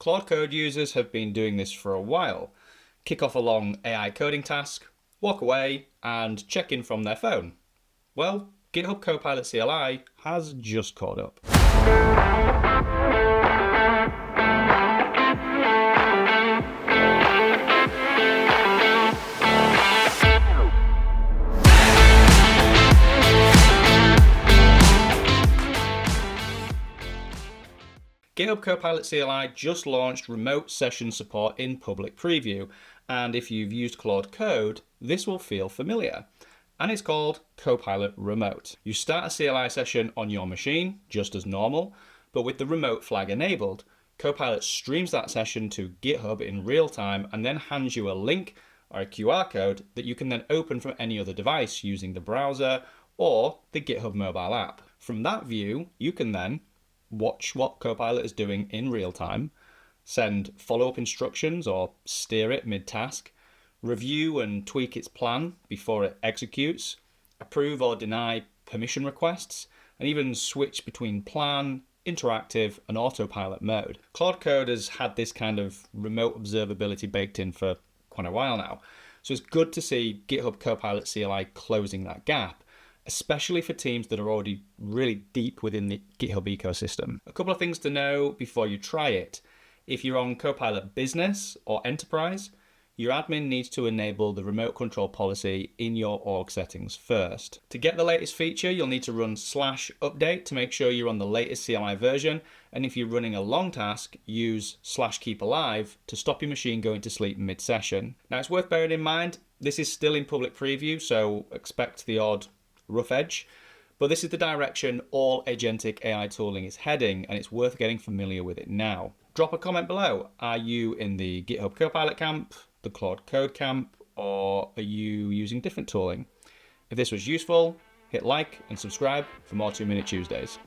Claude Code users have been doing this for a while. Kick off a long AI coding task, walk away, and check in from their phone. Well, GitHub Copilot CLI has just caught up. GitHub Copilot CLI just launched remote session support in public preview, and if you've used Claude Code, this will feel familiar. And it's called Copilot Remote. You start a CLI session on your machine, just as normal, but with the remote flag enabled, Copilot streams that session to GitHub in real time and then hands you a link or a QR code that you can then open from any other device using the browser or the GitHub mobile app. From that view, you can then watch what Copilot is doing in real time, send follow-up instructions or steer it mid-task, review and tweak its plan before it executes, approve or deny permission requests, and even switch between plan, interactive, and autopilot mode. Claude Code has had this kind of remote observability baked in for quite a while now, so it's good to see GitHub Copilot CLI closing that gap, especially for teams that are already really deep within the GitHub ecosystem. A couple of things to know before you try it. If you're on Copilot Business or Enterprise, your admin needs to enable the remote control policy in your org settings first. To get the latest feature, you'll need to run /update to make sure you're on the latest CLI version, and if you're running a long task, use /keepalive to stop your machine going to sleep mid-session. Now, it's worth bearing in mind, this is still in public preview, so expect the odd rough edge, but this is the direction all agentic AI tooling is heading, and it's worth getting familiar with it now. Drop a comment below. Are you in the GitHub Copilot camp, the Claude Code camp, or are you using different tooling? If this was useful, hit like and subscribe for more 2 Minute Tuesdays.